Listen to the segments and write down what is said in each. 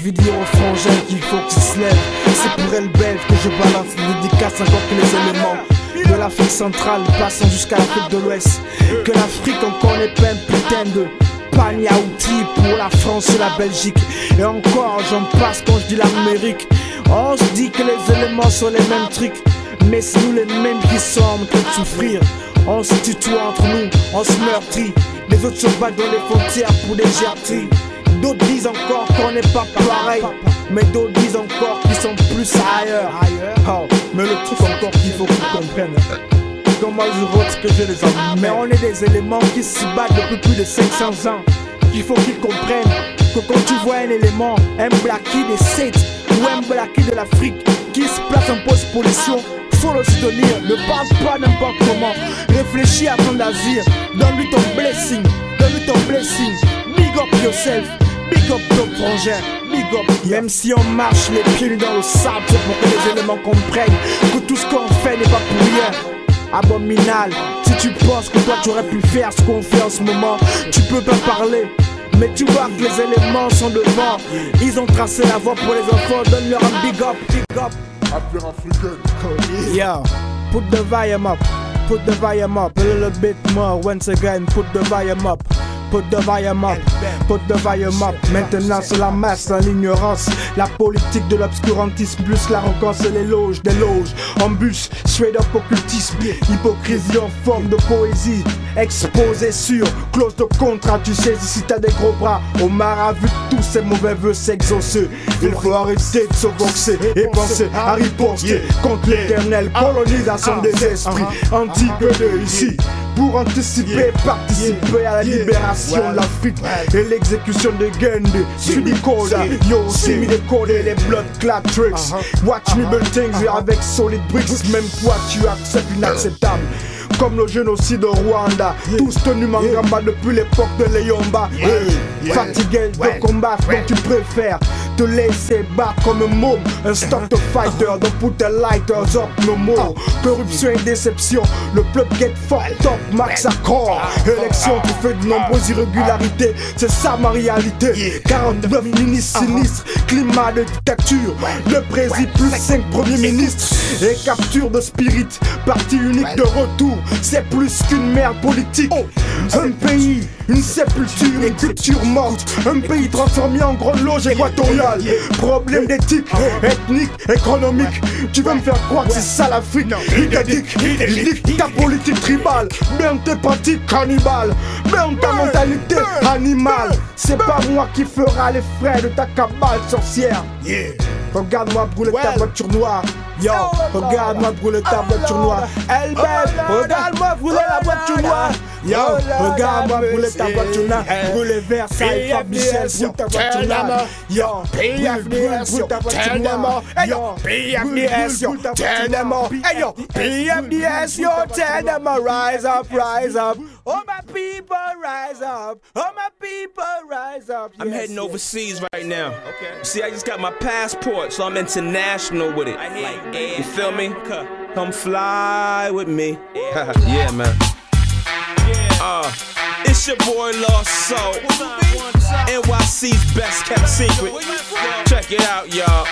je vais dire aux frangins qu'il faut qu'ils se lèvent. C'est pour elle belle que je balance les dédicaces encore que les éléments de l'Afrique centrale passant jusqu'à l'Afrique de l'Ouest. Que l'Afrique encore n'est pas un putain de panier à outils pour la France et la Belgique. Et encore j'en passe quand je dis l'Amérique. On se dit que les éléments sont les mêmes trucs, mais c'est nous les mêmes qui sommes en train de souffrir. On se tutoie entre nous, on se meurtrit. Les autres se battent dans les frontières pour des gerteries. D'autres disent encore qu'on n'est pas pareil, mais d'autres disent encore qu'ils sont plus ailleurs. Oh, mais le truc encore qu'il faut qu'ils comprennent, comment je vote que je les emmène. Mais on est des éléments qui se battent depuis plus de 500 ans. Il faut qu'ils comprennent que quand tu vois un élément, un blackie des States ou un blackie de l'Afrique qui se place en post-position, faut le soutenir, ne parle pas n'importe comment. Réfléchis avant d'agir, donne-lui ton blessing, donne-lui ton blessing. Big up yourself, big up ton frangin, big up. Même si on marche les pieds nus dans le sable, c'est pour que les éléments comprennent que tout ce qu'on fait n'est pas pour rien. Abominal, si tu penses que toi tu aurais pu faire ce qu'on fait en ce moment, tu peux pas parler. Mais tu vois que les éléments sont devant. Ils ont tracé la voie pour les enfants, donne-leur un big up, big up. Affaire africaine. Yo, put the volume up, put the volume up a little bit more. Once again, put the volume up, put the volume up, put the volume up. Maintenant c'est la masse dans l'ignorance, la politique de l'obscurantisme plus l'arrogance et l'éloge des loges. En bus, straight up occultisme, hypocrisie en forme de poésie. Exposé sur clause de contrat, tu sais si t'as des gros bras. Omar a vu tous ces mauvais vœux s'exaucer. Il faut arrêter de se boxer et penser à riposter contre l'éternelle colonisation des esprits anti-gueudés ici. Pour anticiper, participer à la libération de l'Afrique et l'exécution de Gandhi, Sudikoda, yo, see me décoder les blood clot tricks. Watch me build things avec solid bricks, même toi tu acceptes l'inacceptable. Comme le génocide de Rwanda, tous tenus Mangamba depuis l'époque de Leyomba. Fatigué de combattre, donc tu préfères te laisser battre comme un môme. Un stock de fighter, don't put the lighters up no more. Corruption et déception, le club get fucked up, max accord. Élection qui fait de nombreuses irrégularités, c'est ça ma réalité. 49 ministres sinistres, climat de dictature, le président plus 5 premiers ministres. Et capture de spirit, parti unique de retour, c'est plus qu'une merde politique. Un pays, une sépulture, une culture morte. Un pays transformé en grande loge équatoriale. Problème d'éthique, ethnique, économique. Tu veux me faire croire que c'est ça l'Afrique? Il dit ta politique tribale, bien tes pratiques cannibales, bien ta mentalité animale. C'est pas moi qui fera les frais de ta cabale sorcière. Regarde-moi brûler ta voiture noire. Yo, regarde-moi brûler ta voiture noire. Elle belle, regarde-moi brûler la voiture noire. Yo, regarde-moi brûler ta voiture noire. Brûler Versailles, Fab Michel, brûle ta voiture noire. Yo, brûle ta voiture noire. Yo, PFDS, yo, tell them all. Hey yo, PFDS, yo, tell them all. Rise up, rise up. Oh my people, rise up. Oh my people, rise up. I'm heading overseas right now. Okay. See, I just got my passport, so I'm international with it. You feel me? Come fly with me. Yeah, man. It's your boy Lost Soul, NYC's best kept secret. Check it out, y'all.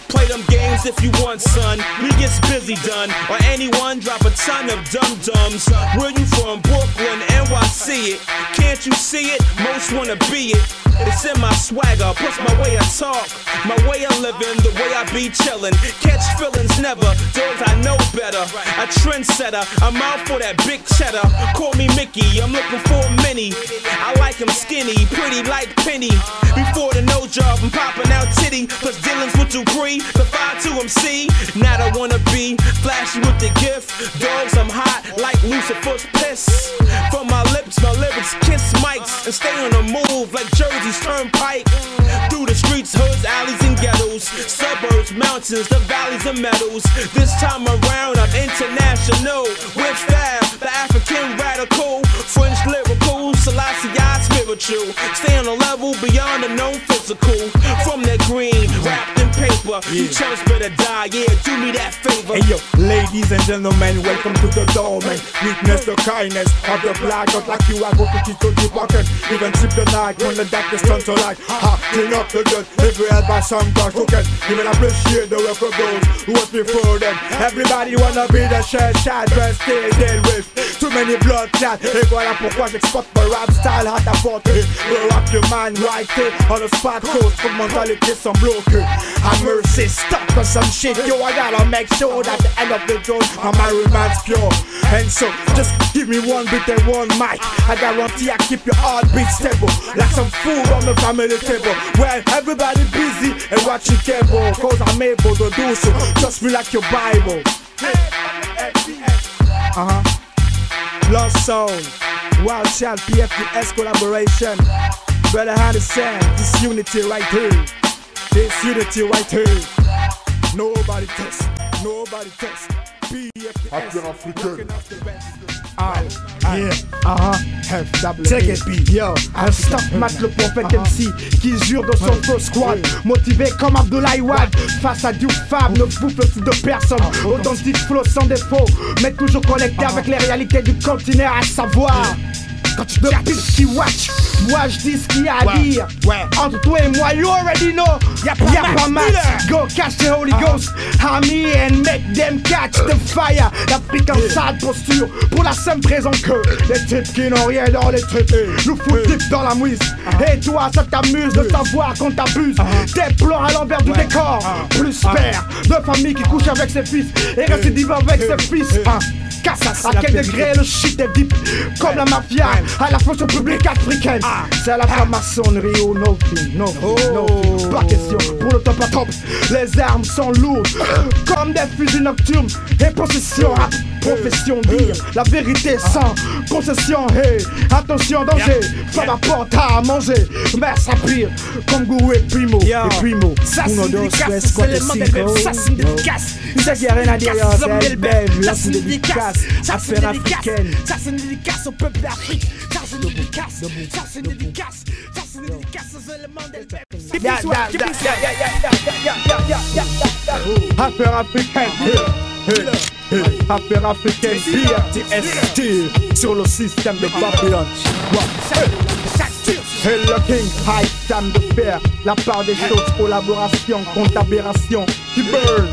Play them games if you want, son. We gets busy done. Or anyone drop a ton of dum-dums. Where you from? Brooklyn, NYC it. Can't you see it? Most wanna be it. It's in my swagger, plus my way I talk, my way of living, the way I be chillin'. Catch feelings never, dogs I know better. A trendsetter, I'm out for that big cheddar. Call me Mickey, I'm looking for a mini. I like him skinny, pretty like Penny. Before the no job, I'm popping out titty. Plus dealings with Dupree, the 5-2 MC. Now I wanna be flashy with the gift. Dogs, I'm hot like Lucifer's piss. From my lyrics kiss mics and stay on the move like Jersey's Turnpike. Through the streets, hoods, alleys, and ghettos, suburbs, mountains, the valleys and meadows. This time around, I'm international. With Fab, the African radical, French lyrical, Selassie spiritual. Stay on a level beyond the known physical. From that green, wrapped in paper, you chumps better die. Yeah, do me that favor. flavor. Hey yo, ladies and gentlemen, welcome to the domain. Witness the kindness of the black, not like you are going to keep to the pocket. Even sleep the night when the darkness turns to light. Clean up the dirt, every held by some gosh who can even appreciate the work of those who was before them. Everybody wanna be the shell shot, but still deal with too many blood clots. Et voilà pourquoi j'exporte mon rap style à ta portée. Blow up your mind right there on the spot, cause trop de mentalité sont bloquées. Have mercy, stop for some shit, yo, I gotta make sure that the end of the road my remains pure. And so, just give me one beat and one mic. I guarantee I keep your heartbeat stable, like some food on the family table. Well, everybody busy and watching cable, cause I'm able to do so. Trust me like your Bible. Lost Sound, Wild Child, PFDS collaboration. Better understand this unity right here. This unity right here. Nobody test, nobody test. Affaire africaine. Check it, B. Yo, un stop match le prophète MC qui jure dans son faux squad. Motivé comme Abdoulaye Wade. Face à du Fab, ne bouffe de personne. Authentique flow sans défaut, mais toujours connecté avec les réalités du continent, à savoir. Quand tu te pitch qui watch, moi je dis ce qu'il y a à dire. Entre toi et moi, you already know. Y'a pas match. Go catch the Holy Ghost, Hammy, and make them catch the fire. L'Afrique en sale posture, pour la simple raison que les types qui n'ont rien dans les trucs nous foutent deep dans la mouise. Et toi, ça t'amuse de savoir qu'on t'abuse. Tes plans à l'envers du décor. Plus père de famille qui couche avec ses fils et récidive avec ses fils. À quel degré le shit est deep, comme la mafia à la fonction publique africaine. C'est la franc-maçonnerie ou nothing, pas question pour le top à top. Les armes sont lourdes comme des fusils nocturnes et possession à profession dire la vérité sans concession. Hey, attention danger, femme apporte à manger, mais ça pire comme Gourou et Primo. Ça c'est une dédicace, c'est l'élément des bébés, ça c'est une dédicace. Ça y a rien à dire, c'est belle, ça c'est une dédicace. Ça c'est une dédicace, ça c'est une dédicace au peuple d'Afrique. Ça c'est une dédicace, ça c'est une dédicace, ça c'est une dédicace aux éléments des bébés. Affaire africaine, affaire africaine, PFDS sur le système de Babylone. Hey le King, high time de faire la part des choses, collaboration contre aberration qui burn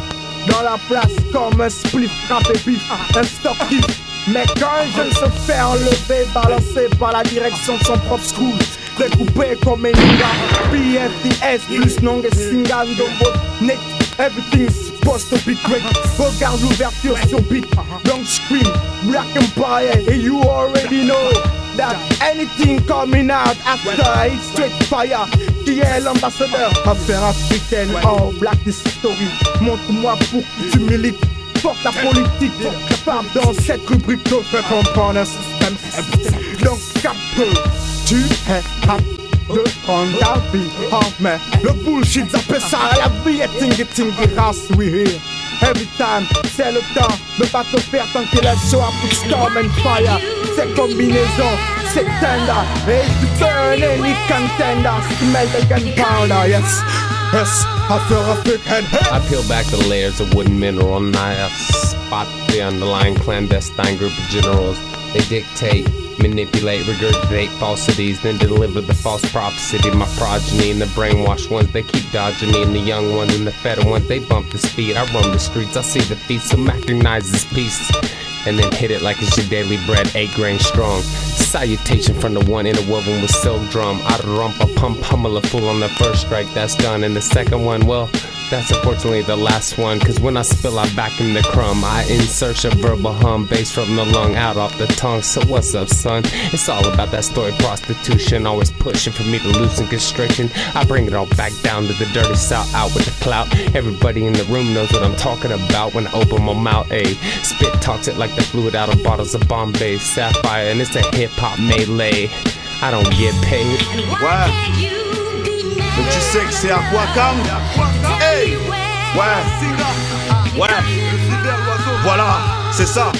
dans la place comme un spliff, frappé bif, un stock kiff. Mais quand un jeune se fait enlever, balancé par la direction de son propre school, découpé comme un ninja, PFDS plus non et singan de votre net, everything's supposed to be great. Regarde l'ouverture sur beat, don't scream, black empire, and you already know that anything coming out after it's straight fire. Qui est l'ambassadeur? Affaire africaine, oh black history. Montre-moi pour que tu milites. Fuck la politique, part dans cette rubrique te fait comprendre un système. Donc tu es apte de prendre ta vie en main. Le bullshit, j'appelle ça la vie est tingy race, we here. Every time, c'est le temps de pas te faire tant qu'il est chaud, put storm and fire. Cette combinaison, c'est tender. Et tu burn any contender, smell the gunpowder, yes. Yes, I peel back the layers of wooden mineral and I spot the underlying clandestine group of generals. They dictate, manipulate, regurgitate falsities, then deliver the false prophecy to my progeny. And the brainwashed ones, they keep dodging me. And the young ones and the fed ones, they bump the speed. I roam the streets, I see the feast, so recognize this piece. And then hit it like it's your daily bread, 8 grain strong. Salutation from the one interwoven with silk drum. I'd rump a pump, pummel a fool on the first strike, that's done. And the second one, well, that's unfortunately the last one. Cause when I spill, I back in the crumb. I insert a verbal hum, bass from the lung, out off the tongue. So what's up, son? It's all about that story, prostitution. Always pushing for me to loosen constriction. I bring it all back down to the dirty south, out with the clout. Everybody in the room knows what I'm talking about when I open my mouth, ayy. Spit talks it like the fluid out of bottles of Bombay Sapphire. And it's a hip-hop melee. I don't get paid. Ouais. Mais tu sais que c'est Aquacam. Hey. Ouais. Ouais. Voilà, c'est ça.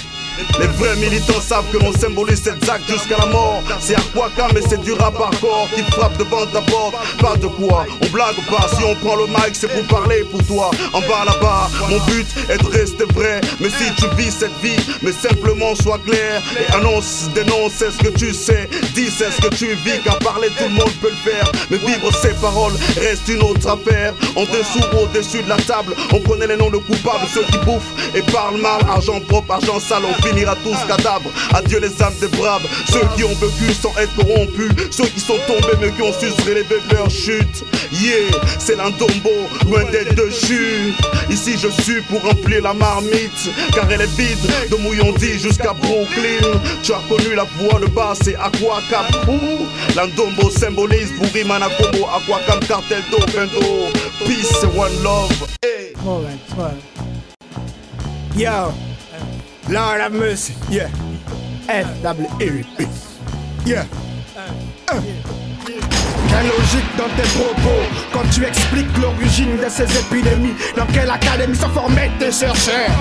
Les vrais militants savent que l'on symbolise cette acte jusqu'à la mort. C'est Aquacam mais c'est du rap hardcore qui frappe devant ta porte. Pas de quoi, on blague pas. Si on prend le mic c'est pour parler pour toi. En bas là-bas, mon but est de rester vrai. Mais si tu vis cette vie, mais simplement sois clair. Et annonce, dénonce, c'est ce que tu sais. Dis c'est ce que tu vis, car parler tout le monde peut le faire. Mais vivre ces paroles reste une autre affaire. En dessous ou au-dessus de la table, on connaît les noms de coupables. Ceux qui bouffent et parlent mal, argent propre, argent sale, on finira tous cadavres. Adieu les âmes des braves, ceux qui ont vécu sans être corrompus, ceux qui sont tombés mais qui ont su se relever de leur chute. Yeah, c'est l'Andombo, loin d'être de chute. Ici je suis pour remplir la marmite, car elle est vide, de Mouyondi jusqu'à Brooklyn. Tu as connu la voix, le bas c'est Aquacam. L'Andombo symbolise Bouri Manakomo, Aquacam cartel d'Ovendo. Peace and one love. Hey. Alright. Yo, Lord have mercy, yeah. F-W-E-P, yeah. Quelle logique dans tes propos quand tu expliques l'origine de ces épidémies. Dans quelle académie sont formés tes chercheurs?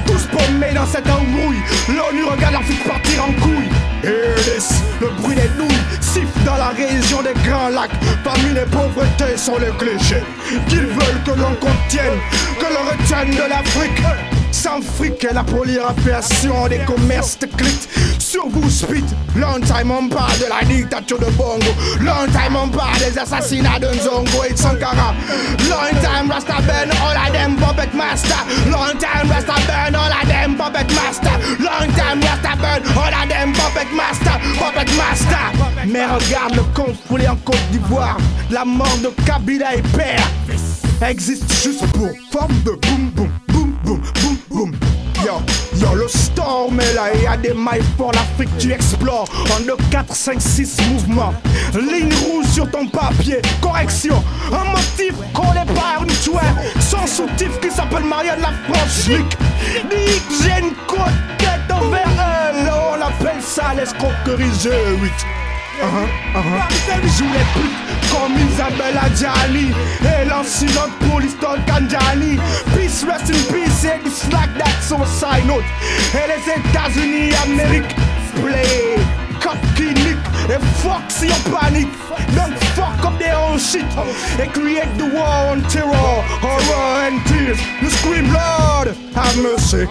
Tous paumés dans cette embrouille. L'ONU regarde l'Afrique partir en couille. Hear this, le bruit des douilles siffle dans la région des Grands Lacs. Famine et pauvreté sont les clichés qu'ils veulent que l'on contienne, que l'on retienne de l'Afrique. Sans fric et la prolifération des commerces de clics. Sur vous spit, long time on parle de la dictature de Bongo. Long time on parle des assassinats de Nzongo et de Sankara. Long time Rasta Ben, all of them puppet master. Long time Rasta Ben, all of them puppet master. Long time Rasta Ben, all of them puppet master. Puppet master. Mais regarde le conflit en Côte d'Ivoire. La mort de Kabila et Père existe juste pour forme de boum boum boum boum boum boum. Yo, le storm est là et y'a des mailles pour l'Afrique tu explores. En 2, 4, 5, 6 mouvements. Ligne rouge sur ton papier. Correction, un motif collé par une toile. Sans soutif qui s'appelle Marianne la Franchlique. Dit que j'ai une côte tête envers elle. On appelle ça l'escroquerie G8. Joue les putes comme Isabelle Adjani et l'incident police dans Kanjani. Peace, rest in peace, et it's like that suicide note. Et les États-Unis, Amérique, play, cop qui nique et fuck si on panique. Donc fuck up their own shit and create the war on terror, horror and tears. You scream, Lord, have mercy.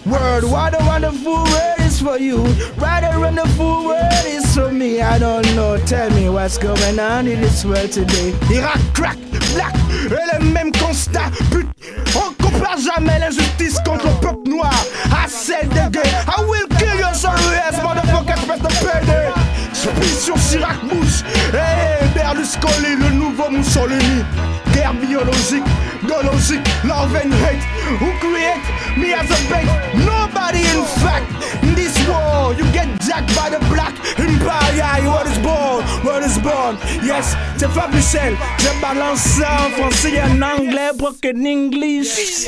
Word, what a wonderful word is for you. What a wonderful word is for me. I don't know, tell me what's going on in this world today. Irak, crack, black, et le même constat. Pute, on compare jamais l'injustice contre le peuple noir. I said the gay, I will kill your sorry ass motherfucker, press the payday. J'pisse sur Chirac Bush, hey, Berlusconi, le nouveau Mussolini. Guerre biologique, biologique, love and hate. Who create me as a bait? Nobody in fact. In this war, you get jacked by the black empire. What is born, what is born. Yes, c'est Fab Michel. Je balance ça en français et en anglais, broken English.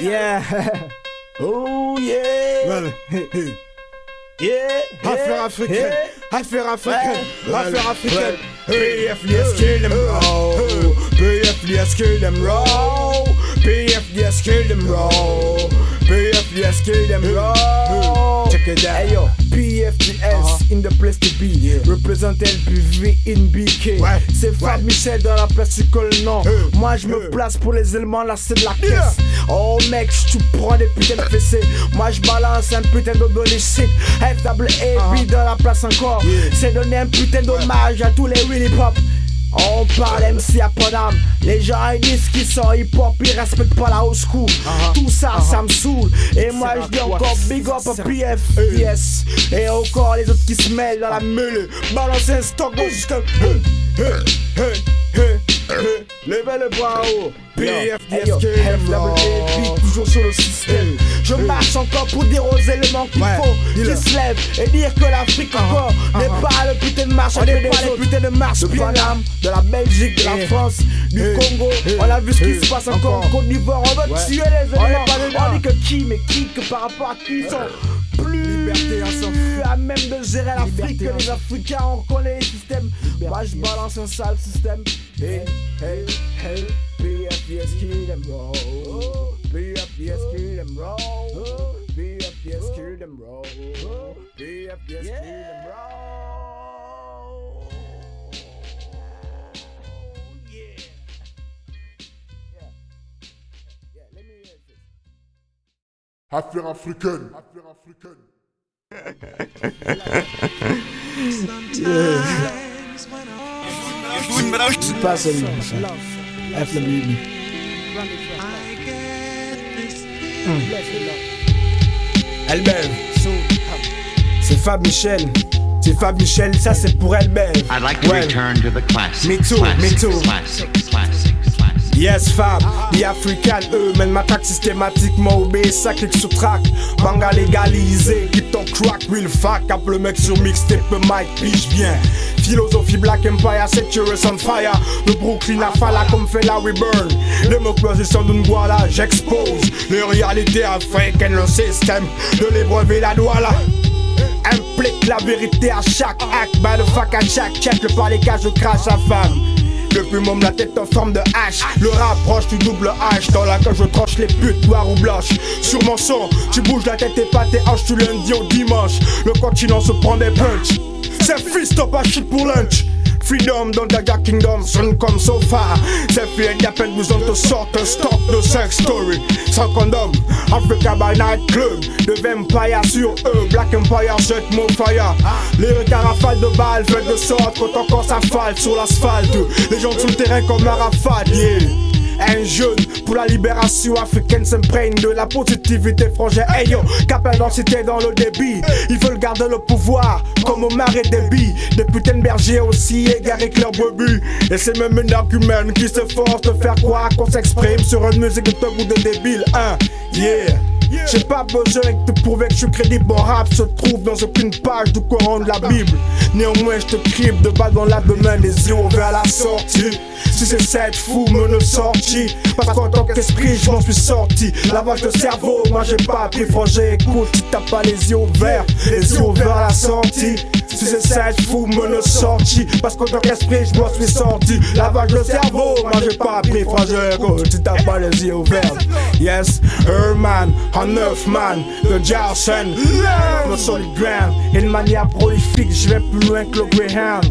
Yeah. Oh yeah. Well, yeah, affaire africaine, affaire africaine, affaire africaine. PF, kill them raw. PF, kill them raw. PF, kill them raw. PF, kill them raw. Check it out. Hey yo, PFDS in the place to be. Représente LPV in BK. C'est Fab Michel dans la place du col non. Moi je me place pour les éléments là c'est de la caisse. Oh mec, tu prends des putains de fessées. Moi je balance un putain de bully shit. FWAB dans la place encore. C'est donner un putain d'hommage à tous les really pop. On parle MC à Paname. Les gens ils disent qu'ils sont hip hop, ils respectent pas la old school. Tout ça, ça me saoule. Et moi je dis encore big up à PF, yes. Et encore les autres qui se mêlent dans la meule. Balancer un stock dans le système. Levez le bras en haut. PFDS, FWAB, toujours sur le système. Je marche encore pour dire aux éléments qu'il faut qu'ils se lèvent et dire que l'Afrique encore n'est pas le putain de marche. On n'est pas les putains de marche de Paname, de la Belgique, de la France, du Congo. On a vu ce qui se passe encore en Côte d'Ivoire. On veut tuer les éléments. On dit que qui, mais qui, que par rapport à qui ils sont plus à même de gérer l'Afrique que les Africains. On connaît les systèmes. Moi je balance un sale système. Hey, hey, hey. PFDS, kill them raw. PFDS, kill them raw. PFDS, kill them, bro. BF, yes, need them, bro. Let me hear this. Affaire africaine. Pas seulement ça. FWB. Elbev. C'est Fab Michel. C'est Fab Michel, ça c'est pour Elbev. I'd like to return to the classics. Me too, me too. Classics. Yes Fab, the African, eux mènent ma track systématiquement obéis, ça clique sur track. Manga légalisé, keep ton crack, real fact. Cap le mec sur mixtape, Mike pige bien. Philosophie Black Empire, set your ass on fire. Le Brooklyn a fala comme fait la Reburn. Démocratie d'une Guala, j'expose les réalités africaines, le système de les brevets la douala. Implique la vérité à chaque acte, by the fuck à chaque check, le par les cages je crache à femme. Depuis môme la tête en forme de hache. Le rapproche du double H. Dans la cage je tranche les putes noires ou blanches. Sur mon son, tu bouges la tête et pas tes hanches. Tu lundi au dimanche. Le continent se prend des punch. C'est free stop à shit pour lunch. Freedom dans Jaja Kingdom, sonne comme so far. C'est fait d'à peine besoin de sorte un stock de sex story. Sans condom, Africa by Night Club. De Vampire sur eux, Black Empire jet mon fire. Les carafales de balles fait de sorte quand encore ça fale sur l'asphalte. Les gens sur le terrain comme la rafale, yeah. Un jeune pour la libération africaine s'imprègne de la positivité frangin. Hey yo, capel densité dans le débit. Ils veulent garder le pouvoir comme Omar et Déby. Des putains de bergers aussi égarés que leurs brebis. Et c'est même une argument qui s'efforce de faire croire qu'on s'exprime sur une musique de top ou de débile. Yeah. J'ai pas besoin de te prouver que je suis crédible. Mon rap se trouve dans aucune page du Coran de la Bible. Néanmoins je te crible de bas dans l'abdomen, les yeux ouverts à la sortie. Si c'est cette fou me ne sorti, parce qu'en tant qu'esprit je m'en suis sorti. Lavage de cerveau, moi j'ai pas appris frangé. Écoute, si t'as pas les yeux ouverts à la sortie. Si c'est cette fou me ne sorti, parce qu'en tant qu'esprit je m'en suis sorti. Lavage de cerveau, moi j'ai pas appris frangé. Écoute, si t'as pas les yeux ouverts. Yes, Herman, en 9 man, de Jarsen. Le solid ground, une manière prolifique, je vais plus loin que le Greyhound.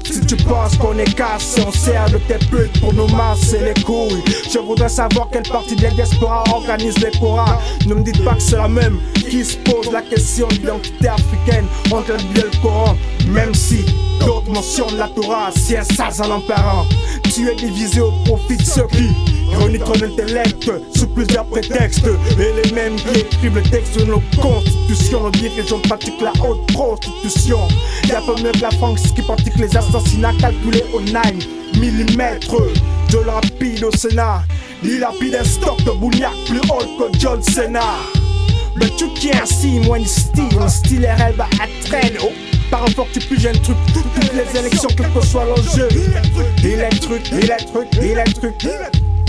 Si tu penses qu'on est cassé, on sert de tes putes pour nous masser les couilles. Je voudrais savoir quelle partie des diaspora organise les Korans. Ne me dites pas que c'est la même qui se pose la question d'identité africaine entre le Bible et le Coran. Même si d'autres mentionnent la Torah, si un sas en l'empereur. Tu es divisé au profit de ceux qui ironient ton intellect sous plusieurs prétextes. Et les mêmes qui écrivent le texte de nos constitutions, nos dirigeants pratiquent la haute prostitution. Y'a pas mieux que la France qui pratique les assassinats calculés au 9 mm. Je le rapide au Sénat, dilapide un stock de bougnac plus haut que John Cena. Le truc qui est ainsi, moi un style RL va à traîne. Oh, par un fort tu piges un truc, toutes les élections quel que soit l'enjeu. Il est truc.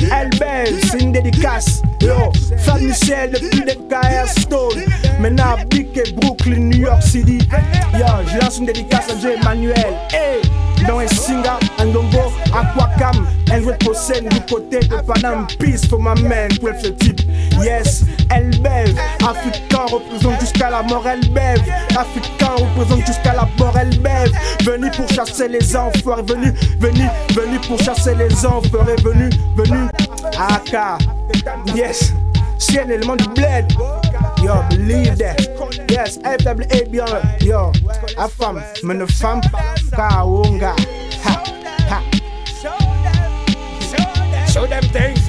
Elbev, c'est une dédicace. Yo, Fab Michel depuis des KR Stone. Maintenant Big et Brooklyn, New York City. Yo, je lance une dédicace à Joe Emmanuel. Hey, dans un Singa, un Dombo, Aquacam. Un jouet de Posen du côté de Panam. Peace for my man, 12 ce type. Yes, Elbev, Africain représente jusqu'à la mort. Elbev, Africain représente jusqu'à la mort. Elbev, venu pour chasser les enfoirés. Venu pour chasser les enfoirés. Venu. AK, yes, c'est un élément du bled. Yo, believe that. Yes, FWA bien. Yo, a femme, mais ne femme pas. Kawonga. Ha. Show them things.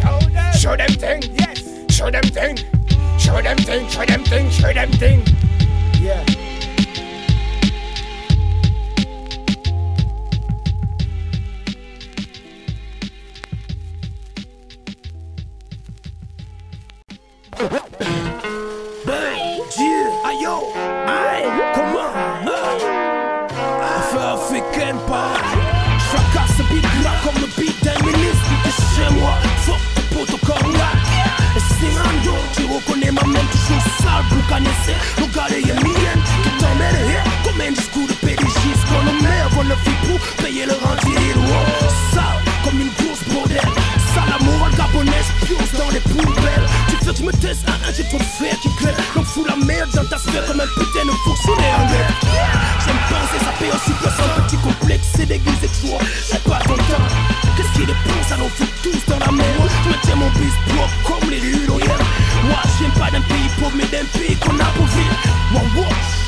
Yeah. Affaire africaine, pas. J'fracasse ce beat là comme le beat d'un ministre. T'es chez moi, fuck tes potos comme là. Et c'est un dos, tu reconnais ma main toujours sale pour cannesser. Le gars est mienne, qui t'emmène comme un discours de PDG. Ce qu'on a met avant le fit pour payer le rentier. Sale comme une grosse bordel. Sale la morale gabonaise, pionce dans les poubelles. Tu veux que je me taise, j'ai trop de fer qui claire. Donc fous la merde. tête dans ta sphère comme un putain de fonctionnaire. J'aime penser, ça paye aussi que un petit complexe, c'est déguisé de joie. J'ai pas ton temps. Qu'est-ce qu'il est bon, ça nous fout tous dans la mer. Je me tiens mon bis propre comme les rues d'Orient. Moi, j'aime pas d'un pays pauvre, mais d'un pays qu'on a pour vivre. Wow,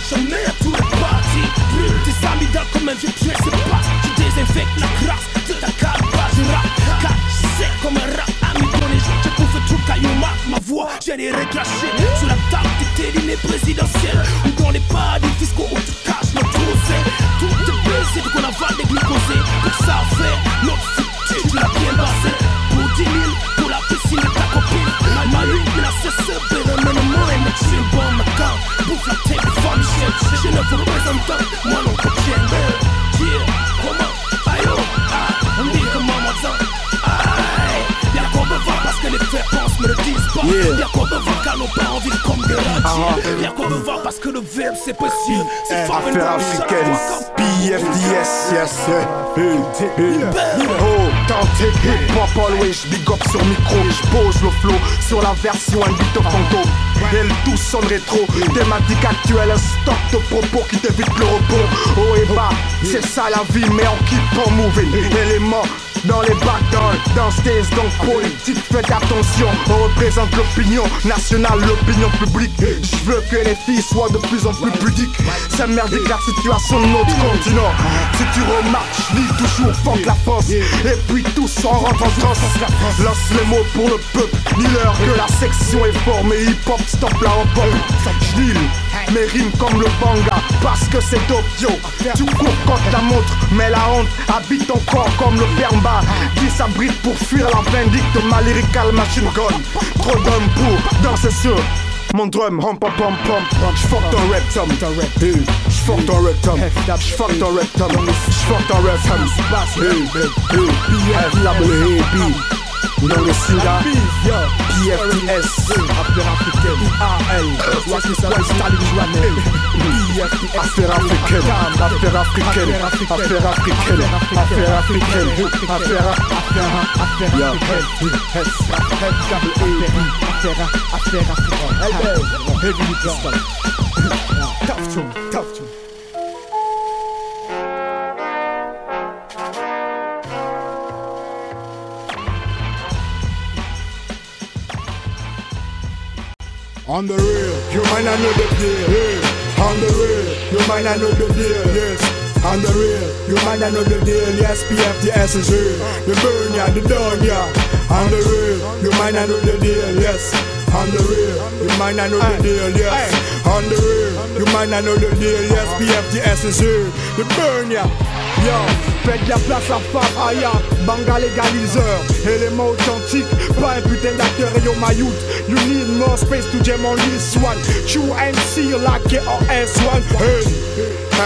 je mets à tous les parties. Brûle tes amis dans comme un vieux pied, c'est pas. Tu désinfectes la grâce de ta carapace. Je rappe, car c'est comme un rap à mi donné. Je bouffe tout caillou, ma voix, j'ai les reclachés. Sur la table du dîner présidentiel. Ou dans les paradis fiscaux où tu caches notre trousset. Tout est baisé, donc on avale des glucosés. Pour ça faire notre futur, tu l'as bien passé. Pour 10 000, pour la piscine de ta copine. Ma lune, là c'est ce père, mais le moins, mais tu es bon, ma camp. Bouffe la tête de femme, je ne vous représente pas, moi non, que tu es yeah, comment, aïe, on dit comment, moi, ça, aïe. Y'a qu'on me voit parce que les faits pensent, me le disent pas. Y'a qu'on me voit car nos parents vivent comme des radiers. Y'a qu'on me voit parce que le verbe c'est possible. C'est fort une affaire africaine, PFDS, yes. Authentic hip-hop always, big up sur micro. J'pose le flow sur la version un beat fantôme. Et le tout sonne rétro, thématique actuelle, un stock de propos qui t'évite le repos. Haut et bas, c'est ça la vie, mais on keep on moving. Éléments dans les battles, dans stage, donc politique, faites attention. On représente l'opinion nationale, l'opinion publique. Je veux que les filles soient de plus en plus pudiques. C'est merdique la situation de notre continent. Si tu remarques, je lis toujours funk la France. Et puis tous on rentre en transe. Lance les mots pour le peuple, dis-leur que la section est formée. Hip-hop, stop la hop-hop. Je lis mes rimes comme le banga, parce que c'est dope, yo. Tu cours contre la montre, mais la honte habite ton corps comme le perma qui s'abrite pour fuir la vindicte. Ma lyrical machine gun, trop d'hommes pour danser sur mon drum, hum pom pom pom. J'fuck ton rap tom, j'fuck ton rap tom, j'fuck ton rap tom, j'fuck ton rap tom. Dans le SIDA, PFDS, affaire africaine, IAL, affaire africaine, affaire africaine, affaire africaine, affaire africaine, On the real, you might not know the deal. Yeah. On the real, you might not know the deal. Yes. On the real, you might not know the deal. Yes, PFDS is real. The burn ya, the done ya. On the real, you might not know the deal. Yes. On the real, you might not know the deal. Yes. On the real, you might not know the deal. Yes, PFDS is real. The burn ya. Yo, faites de la place à Fab Aya, Banga légaliseur, élément authentique, pas un putain d'acteur et yo my youth. You need more space to jam on this one. True MC like KOS1. Hey,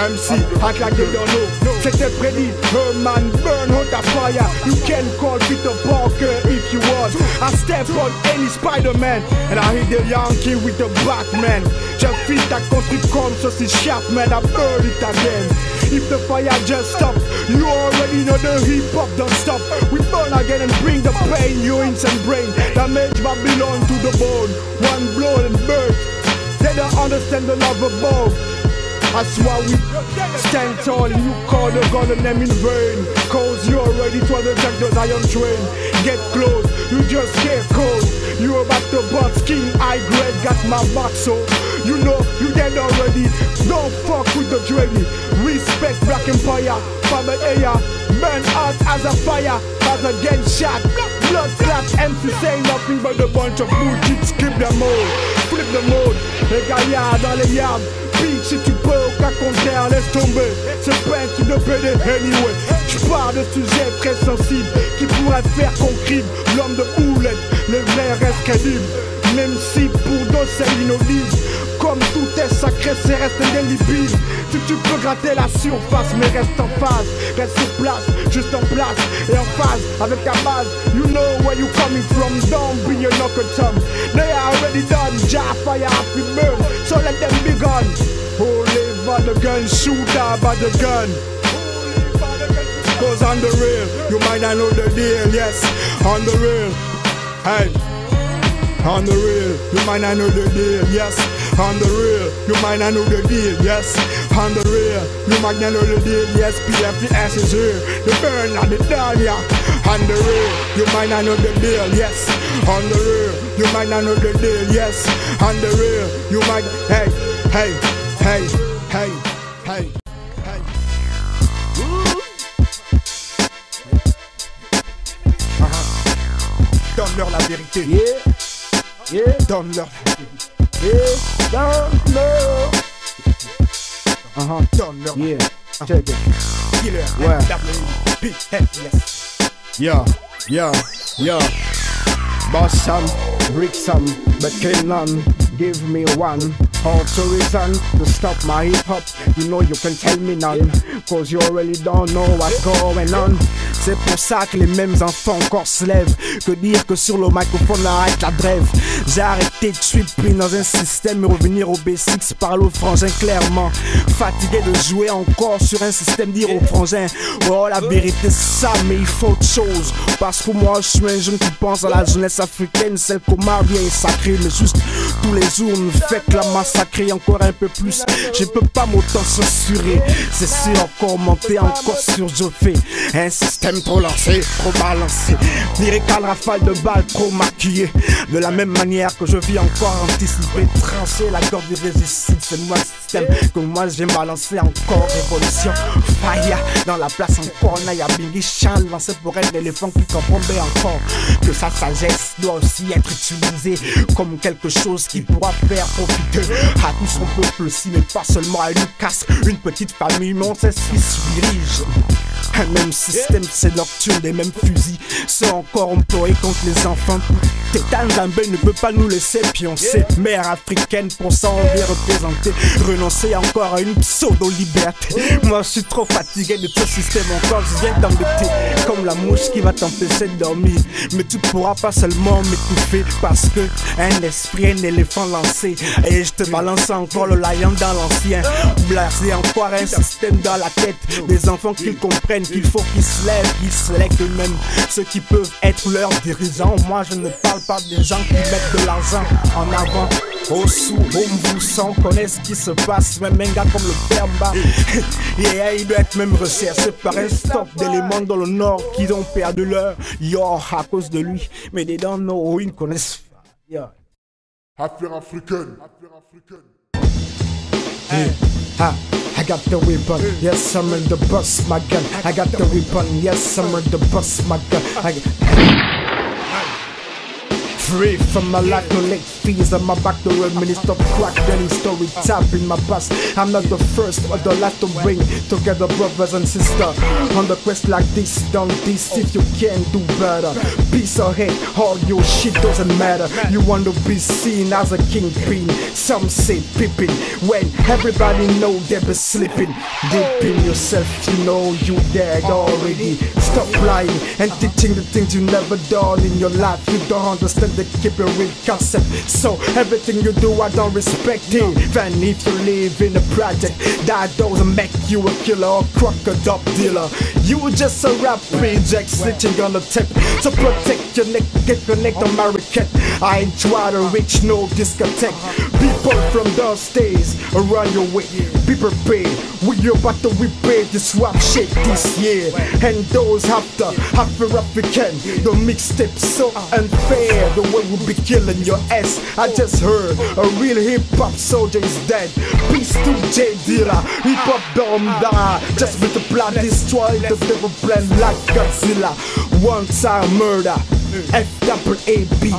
MC, act like they don't know. C'était prédit, her man burn hot a fire. You can call Peter Parker if you want. I step on any Spider-Man and I hit the Yankee with the Batman. Just fit that country come so see sharp man, I burn it again. If the fire just stop, you already know the hip-hop don't stop. We burn again and bring the pain, your insane brain. Damage Babylon to the bone. One blow and birth. They don't understand the love above. That's why we stand tall and you call the god and name in vain. Cause you already told the jack those iron train. Get close, you just get cold. You about to bust king, high grade, got my back so you know you dead already. Don't fuck with the dready. Respect Black Empire, Father Aya. Burn out as a fire, as a gunshot. Blood clot, MC say nothing but a bunch of bullshit. Skip the mode, flip the mode. Les gaillards dans les yards. Bitch, si tu peux au cas contraire, laisse tomber. C'est peine qui ne peut anyway. Je parle de sujets très sensibles qui pourraient faire qu'on crible l'homme de boulette. Le vrai reste crédible, même si pour d'autres c'est inaudible. Comme tout est sacré, c'est reste indélébile. Si tu peux gratter la surface, mais reste en phase. Reste sur place, juste en place et en phase avec ta base. You know where you coming from, don't be a knuckle thumb. They are already done, jar fire happy burn. So let them be gone. Holy by the gun, shoot out by the gun. Cause on the real, you might not know the deal. Yes, on the real. Hey. On the real, you might not know the deal, yes. On the real, you might not know the deal, yes. On the real, you might not know the deal, yes. PF, the S is here, the burn and the down, yeah. On the real, you might not know the deal, yes. On the real, you might not know the deal, yes. On the real, you might, hey, hey, hey, hey, hey, hey. Donne-leur la vérité. Yeah, yeah, Donne-leur. yeah, donne-leur. Donne-leur. Yeah, check it. Killer. Ouais. WP. Hey, yes. Yeah, yeah, yeah. Boss some, brick some, but kill none. Give me one reason to stop my hip hop. You know you can tell me none, cause you already don't know what's going on. C'est pour ça que les mêmes enfants encore se lèvent. Que dire que sur le microphone arrête la drève. J'ai arrêté de suivre pris dans un système et revenir au basics, parler aux frangins clairement. Fatigué de jouer encore sur un système, dire aux frangins oh la vérité c'est ça, mais il faut autre chose. Parce que moi je suis un jeune qui pense à la jeunesse africaine, celle qu'au marié est sacrée, mais juste tous les jours ne fait que la massacrer encore un peu plus. Je peux pas m'auto-censurer, c'est sûr, encore monter, encore surjouer. Un système trop lancé, trop balancé, lyrical rafale de balles trop maquillé. De la même manière que je vis encore anticipé, tranché la corde du régicide. C'est moi le système que moi j'ai balancé encore. Révolution, fire, dans la place encore. Naya Bingi Chan, lancé pour un éléphant qui comprend bien encore que sa sagesse doit aussi être utilisée comme quelque chose qui pourra faire profiter à tout son peuple aussi, mais pas seulement à une casse, une petite famille, mais on sait ce qui se dirige. Un même système, c'est nocturne, des mêmes fusils sont encore employés contre les enfants. Tétan Zambé ne peut pas nous laisser pioncer. Mère africaine, pour ça on vient représenter. Renoncer encore à une pseudo-liberté. Moi je suis trop fatigué de ce système encore. Je viens t'embêter comme la mouche qui va t'empêcher de dormir. Mais tu pourras pas seulement m'étouffer parce que un esprit, un éléphant lancé. Et je te balance encore le lion dans l'ancien. Blasé encore un système dans la tête. Des enfants qui comprennent qu'il faut qu'ils se lèvent, qu'ils se lèvent eux-mêmes. Ceux qui peuvent être leurs dirigeants. Moi je ne parle pas des gens qui mettent de l'argent en avant. Au sous, au moussant, connaît ce qui se passe. Même un gars comme le Pemba yeah, il doit être même recherché par un stop d'éléments dans le nord qui ont perdu leur yo à cause de lui. Mais des dans nos ils ne connaissent pas. Yeah. Affaire africaine. Hey. Ha. I got the weapon, yes I'm in the bus, my gun. I got the weapon, yes I'm in the bus, my gun. Free from my life, no late fees on my back to reminisce of crack, then story tap in my past. I'm not the first or the last to bring together brothers and sisters on the quest like this. Done this if you can do better. Peace or hate, all your shit doesn't matter. You want to be seen as a kingpin. Some say pippin when everybody know they be sleeping. Deep in yourself, you know you dead already. Stop lying and teaching the things you never done in your life. You don't understand the keep a real concept. So everything you do I don't respect it. Even if you live in a project, that doesn't make you a killer or crocodile dealer. You just a rap reject snitching on the tape. So protect your neck, get connect on my racket. I ain't try to reach no discotheque. People from those days around your way, be prepared. We about to repay this rap shit this year. And those after African, the mixtape so unfair. The way we be killing your ass. I just heard a real hip hop soldier is dead. Peace to J Dilla. Hip hop don't die. Just multiply, destroy the devil plan like Godzilla. One time murder. F-A-A-B.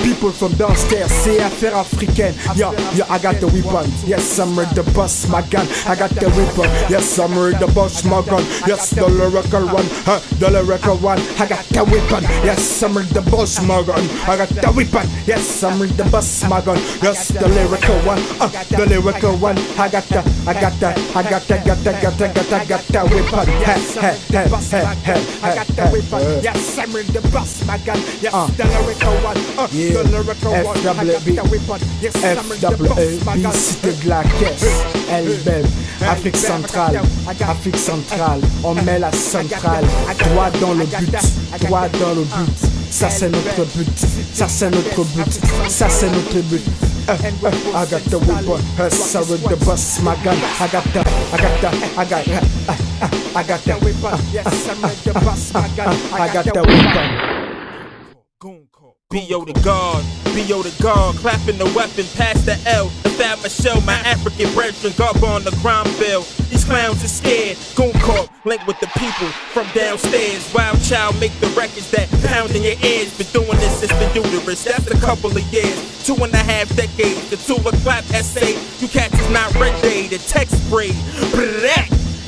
People from downstairs say affaire africaine. Yo, I got the weapon. Yes, I'm ready to bust my gun. I got the weapon. Yes, I'm ready to bust my gun. Yes, the lyrical one. The lyrical one. I got the weapon. Yes, I'm ready to bust my gun. I got the weapon. Yes, I'm ready to bust my gun. Yes, the lyrical one. The lyrical one. I got the weapon. I got the weapon. Yes, I'm ready to bust my gun. Yes, the lyrical one. The lyrical one. FWB, cité de la caisse. LBM, Afrique centrale. Afrique centrale. On met la centrale. Droit dans le but. Droit dans le but. Ça c'est notre but. Ça c'est notre but. Ça c'est notre but. I got the whip, sorry the bust my gun. I got the whip, yes, I'm ready to bust my gun. I got the whip. B.O. the guard, clapping the weapon, pass the L. The Fat Michelle, my African brethren, Garba on the crime bill. These clowns are scared, Goon Corp, linked with the people from downstairs. Wild Child make the records that pound in your ears. Been doing this since the uterus, that's a couple of years. 2.5 decades, the Tula Clap essay. You cats is not red day, the text spray.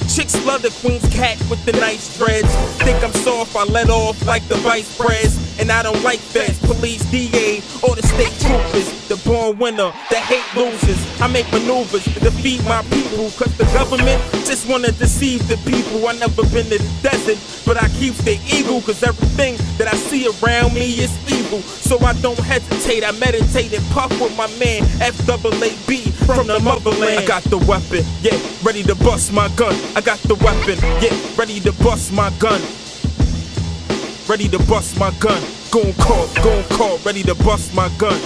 Chicks love the Queen's cat with the nice dreads. Think I'm soft, I let off like the vice pres. And I don't like feds, police, DA, or the state troopers. The born winner, the hate losers. I make maneuvers to defeat my people, cause the government just wanna deceive the people. I never been to the desert, but I keep the eagle, cause everything that I see around me is evil. So I don't hesitate, I meditate and puff with my man FAAB from the motherland. I got the weapon, yeah, ready to bust my gun. I got the weapon, yeah, ready to bust my gun. Ready to bust my gun. Goon Corp, ready to bust my gun.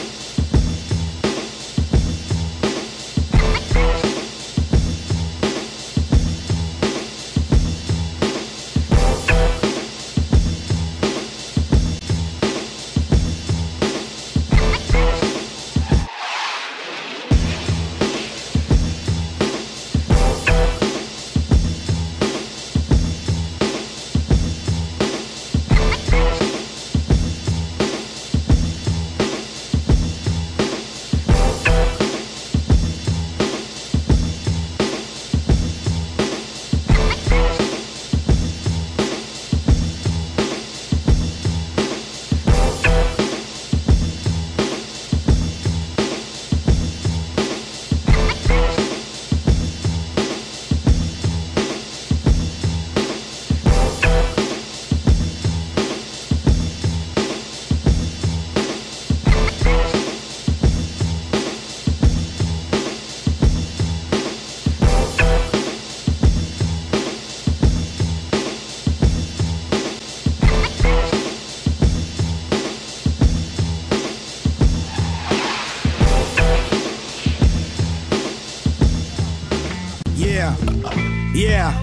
Yeah,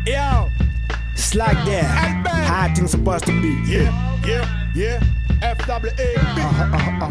yo, it's like that. How things supposed to be. Yeah. FAAB,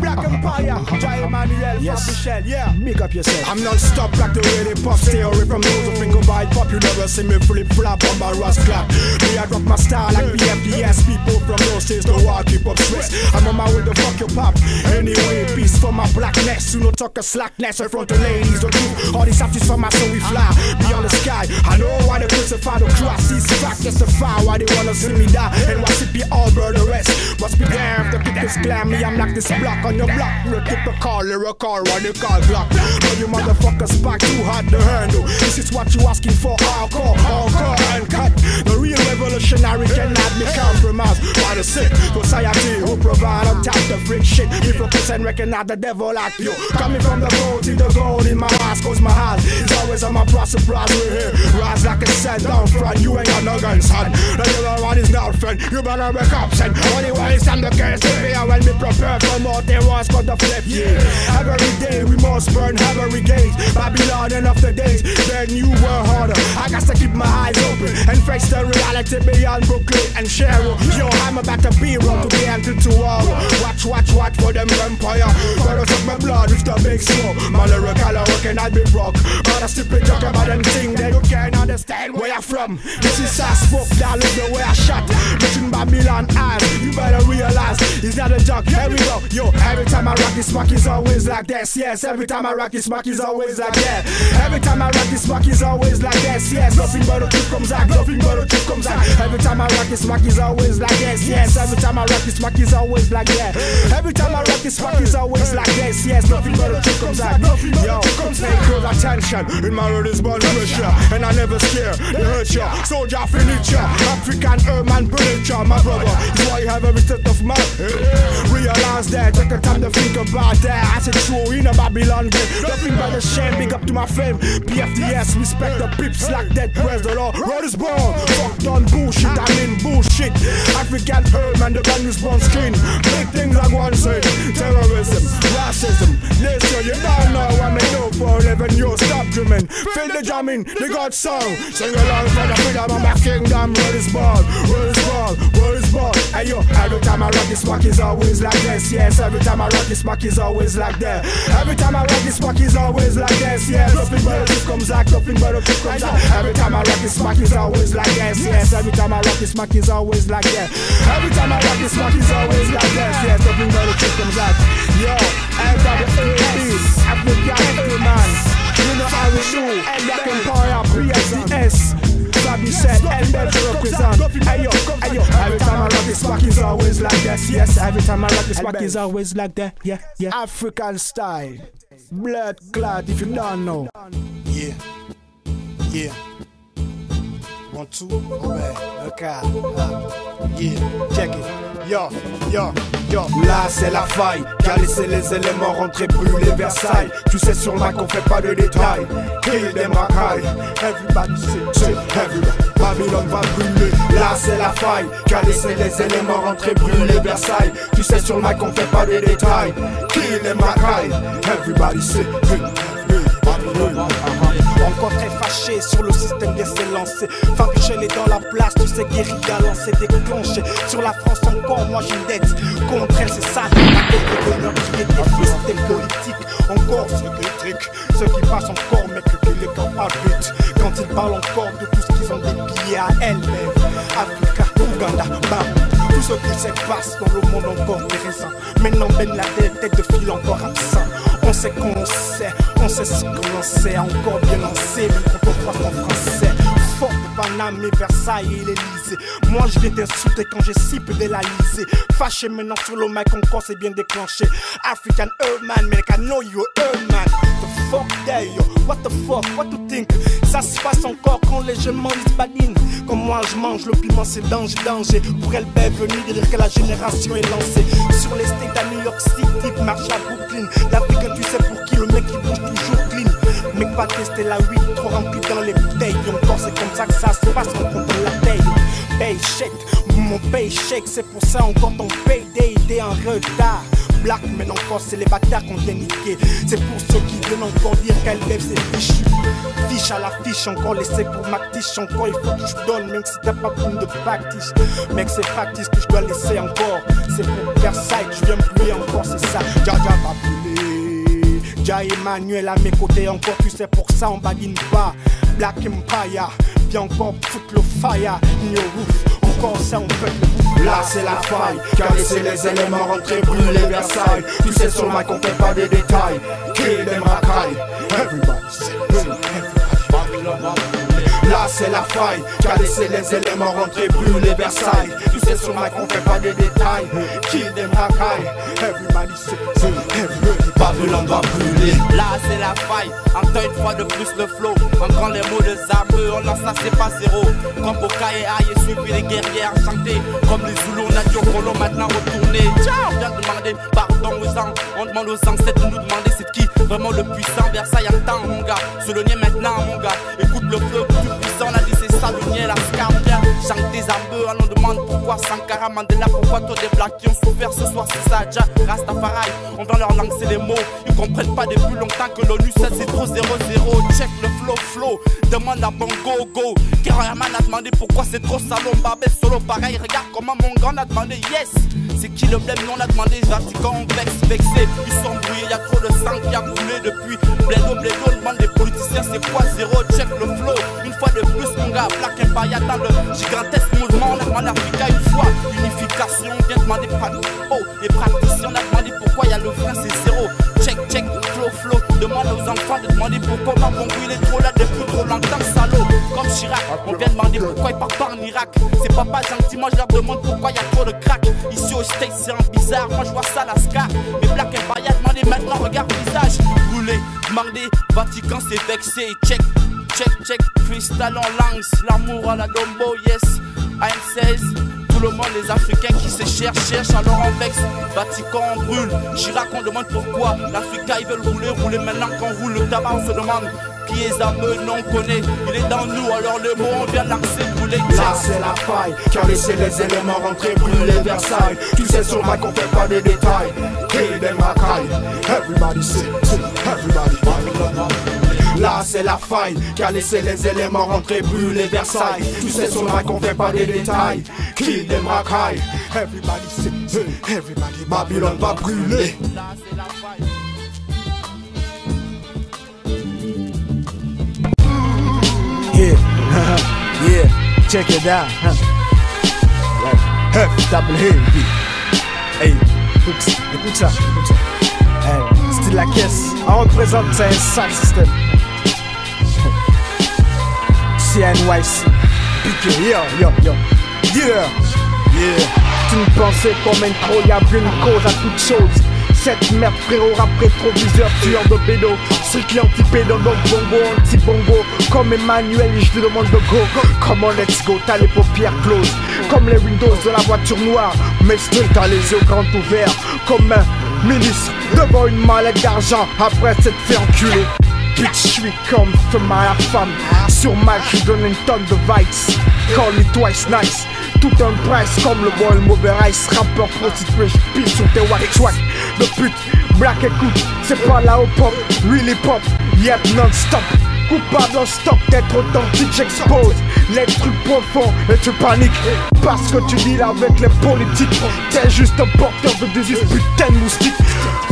Black Empire, Jai Emmanuel, Yes. Michelle, yeah. Make up yourself. I'm non-stop like the way they pop. Stay away from those who think about pop. You never see me flip-flop on my rust clap. Me, I drop my style like BFDS. People from those days don't want keep up stress. I'm on my way to fuck your pop. Anyway, peace for my blackness. You know talk a slackness in front of ladies. The truth, all these after for my soul we fly beyond the sky. I know why they crucify the cross. These facts testify why they wanna see me die. And watch it be all burn the rest. Must be damned to pick this glam. Me, I'm like this block on your block. Real typical, lyrical, radical block. But you motherfuckers back too hard to handle. This is what you asking for, hardcore, and cut. The real revolutionary cannot be compromised by the sick society who provide on top the freak shit. We focus and recognize the devil like you. Coming from the gold to the gold in my eyes, cause my heart is always on my surprise. We're here, rise like a set down front. You ain't got no guns, son. The other one is not friend. You better wake up, son. Anyways, I'm the case. When we prepare for more, they was got the flip, yeah. Every day we must burn every gate. Babylon and after days, then you were harder. I got to keep my eyes open and face the reality beyond Brooklyn and Cheryl. Yo, I'm about to be wrong to be until tomorrow. Watch for them empire. Better suck my blood with the big smoke. My lyrical working, I'll be broke. But I stupid talk about them things that you can't understand where I'm from. This is how I spoke, that is the way I shot. Looking Babylon eyes, you better realize it's not a joke. Here we go, yo. Every time I rock this smack is always like this, yes. Every time I rock this smack is always like that. Every time I rock this smack is always like this, yes. Nothing but the truth comes out, nothing but the truth comes out. Every time I rock this smack is always like this, yes. Every time I rock this smack is always like that. Every time I rock this smack is always like this, yes. Nothing but the truth comes out. Yo, stay close, attention. In my world is born pressure, and I never scare. They hurt ya, soldier furniture, African urban furniture. My brother, is why you have every state of mind. Realize that, take the time to think about that. I said true in a Babylon game. Nothing but a shame, big up to my fame. PFDS, respect the pips like that. Praise the Lord, road is born. Fuck done bullshit, I mean bullshit. African urban, the gun is born skin. Big things I want to say. Terrorism, racism, nation, you don't know what they do for a living. You stop dreaming, feel the jamming, the God song. Sing along for the freedom of my kingdom. Road is born, road is born, road is born. Hey yo, every time I rock this smack is always like this. Yes, every time I rock this smack is always like that. Every time I rock this smack is always like this. Yes, nothing but a truth comes out, nothing but a truth comes out. Every time I rock this smack is always like this. Yes, every time I rock this smack is always like that. Every time I rock this smack is always like this. Yes, nothing but a truth comes out. Yo, everybody African man. You know how we do. Black Empire, PFDS. Bobby said, and better represent. Ayo, ayo. Every time I rock this smack is always like this. Yes, every time I rock this smack is always like that. Yeah, yeah. African style, blood clot. If you don't know. Yeah, yeah. 1, 2, ouais, okay. Yeah, check it. Yo, yo, yo. Là c'est la faille, qui a laissé les éléments rentrer brûler Versailles. Tu sais sur le mic on fait pas de détails. Kill them racailles. Everybody say, everybody. Babylone va brûler. Là c'est la faille, qui a laissé les éléments rentrer brûler Versailles. Tu sais sur le mic on fait pas de détails. Kill them racailles. Everybody say, Babylone. Encore très fâché sur le système bien s'est lancé. Fabrichel est dans la place, tu sais guérilla lancé, déclenché. Sur la France encore, moi j'ai une dette contre elle, c'est ça. La tête de bonheur qui est des systèmes politiques. Encore ceux qui triquent, ceux qui passent encore, mais que les camps habitent. Quand ils parlent encore de tout ce qu'ils ont déplié à elle-même. Africa, Ouganda, Bam. Tout ce qui se passe dans le monde encore intéressant. Maintenant Ben Laden, tête de fil encore absent. On sait qu'on sait, on sait ce qu'on sait, encore bien lancé, même quand on croit en français. Fort de Paname et Versailles et l'Elysée. Moi je viens t'insulter quand j'ai si peu d'élalisé. Fâché maintenant sur le mic encore c'est bien déclenché. African man, man, I know you man. The fuck there yo, what the fuck, what to think. Ça se passe encore quand les jeunes mangent badine. Comme moi je mange le piment c'est danger, danger. Pour elle ben venir dire que la génération est lancée. Sur les states à New York City, marche à Brooklyn. L'Africain tu sais pour qui le mec il bouge toujours clean. Mec pas tester la 8, trop rempli dans les bouteilles. Encore c'est comme ça que ça se passe, on compte la paye. Paycheck, mon paycheck, c'est pour ça encore ton payday est en retard. Black, mais encore c'est les bâtards qu'on vient niquer. C'est pour ceux qui viennent encore dire qu'elle lève ses fiches. Fiche à la fiche, encore laissé pour ma tiche. Encore il faut que je donne, même si t'as pas besoin de practice. Mec c'est practice que je dois laisser encore. C'est pour Versailles que je viens brûler encore, c'est ça. Jaja va brûler. Jah Emmanuel à mes côtés encore, tu sais pour ça on badine pas. Black Empire, viens encore foutre le fire. New roof, encore ça on peut le. Là c'est la faille, qui a laissé les éléments rentrer brûler Versailles. Tu sais sur le mic on fait pas des détails. Kill them racailles. Everybody say, everybody. Là c'est la faille, qui a laissé les éléments rentrer brûler Versailles. Tu sais sur le mic on fait pas des détails. Kill them racailles. Everybody say, everybody. Babylone va brûler. Là c'est la faille, entends une fois de plus le flow. Encore les mots de Zabeux, on lance ça c'est pas zéro. Comme Boka et Aïe, suivi les guerriers enchantés. Comme les Zoulous, on a dit au Polo, maintenant retourné. Ciao, on vient demander pardon aux ans. On demande aux ancêtres de nous demander c'est qui vraiment le puissant. Versailles entend mon gars, Solonier maintenant mon gars. Écoute le flow du puissant, on a dit c'est ça le nier, la scar bien. Chante des Zabeux, on nous demande pourquoi Sankara Mandela, pourquoi toi des blacks qui ont souffert ce soir c'est ça, Jah Rastafari. On va leur lancer les mots. Ils comprennent pas depuis longtemps que l'ONU 7 c'est trop 0-0. Check le flow, demande à Bongo Go. Kerayaman a demandé pourquoi c'est trop salon. Babel solo pareil, regarde comment mon gars a demandé yes. C'est qui le blême, nous on a demandé Vatican, vexé. Ils sont brouillés, y'a trop de sang qui a coulé depuis. Blédo, on demande les politiciens c'est quoi 0. Check le flow, une fois de plus mon gars. Black Empire dans le gigantesque mouvement. On a demandé Africa une fois, unification. On vient demander les praticiens, on a demandé pourquoi y'a le frein c'est 0. Check, flow, demande aux enfants de demander pourquoi ma bongo il est trop là depuis trop longtemps, salaud. Comme Chirac, on vient demander pourquoi il part pas en Irak. C'est pas gentil, moi je leur demande pourquoi y a trop de crack. Ici au States c'est un bizarre, moi je vois ça la ska. Mais Black Empire demandez maintenant, regarde le visage. Brûlé, Mardi, Vatican s'est vexé. Check, check, check, freestyle en langue. L'amour à la Dombo, yes. AM16, tout le monde, les Africains qui se cherchent, alors on vexe. Vatican on brûle, Chirac on demande pourquoi. L'Africain ils veulent rouler maintenant qu'on roule le tabac on se demande. Qui est à eux, non on connaît, il est dans nous, alors le mot on vient lancer brûler. Là c'est la faille, qui a laissé les éléments rentrer, brûler Versailles. Tu sais sur le mic on fait pas des détails. Hey them racailles, everybody say, everybody. Là c'est la faille, qui a laissé les éléments rentrer, brûler Versailles. Tu sais sur le mic on fait pas des détails. Kill them racailles, everybody say, everybody. Babylone va brûler. Là c'est la faille. Yeah, yeah, check it out. FWB. Hey, écoute ça. Hey, style la caisse. On représente, c'est un sale système. CNYC. Piqué, yo. Yeah. Tu me pensais comme un trop, y'a une cause à toute chose. Cette merde frérot, rap rétroviseur, tueur de pédo. Strictly anti-pédo, donc bongo, anti-bongo. Comme Emmanuel, je te demande de go. Comment let's go, t'as les paupières closes. Comme les windows de la voiture noire. Mais straight, t'as les yeux grands ouverts. Comme un ministre devant une mallette d'argent. Après s'être fait enculer. Bitch, je suis comme femme à la femme. Sur Mac, je donne une tonne de vibes. Call me twice nice. Tout un price comme le bon et le mauvais ice. Rappeur prostitué, je pile sur tes watch track de pute. Black écoute, c'est pas la hop-hop, really pop, yep non-stop. Coupable en stop d'être authentique, j'expose les trucs profonds et tu paniques. Parce que tu deals avec les politiques. T'es juste un porteur de disease, putain de moustique.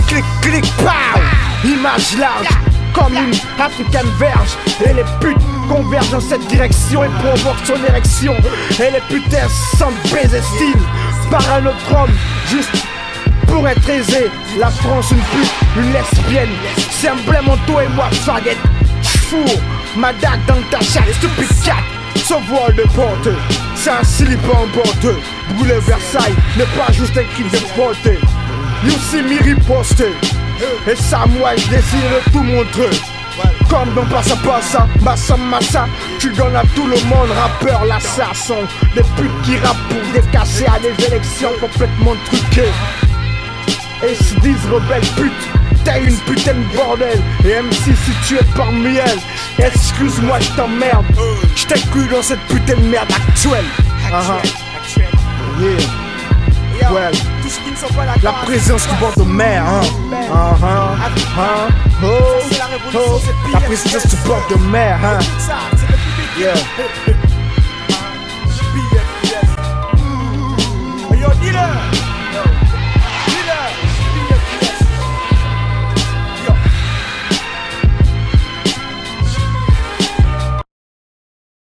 Clic, clic, pow. Image large, comme une africaine verge. Et les putes convergent dans cette direction et provoquent son érection. Et les putains se sentent baiser style par un autre homme, juste pour être aisé. La France une pute, une lesbienne. C'est un blême en toi et moi faguette. J'fourre ma dague dans ta chatte, stupide cat. Ce voile de porte, c'est un slip en bordeux. Brûler Versailles n'est pas juste un crime de portée. You see me riposter. Et ça moi je décide de tout montrer. Comme dans Passa, Massa, tu donnes à tout le monde, rappeur, l'assassin. Des putes qui rappent pour décasser à des élections complètement truquées. Et se disent rebelle pute, t'es une putain de bordel. Et MC si tu es parmi elles, excuse-moi je t'emmerde. Je t'écoute dans cette putain de merde actuelle. Yeah. Well, la présence du bord de mer, la présence du bord de mer, yeah. Yo, dealer.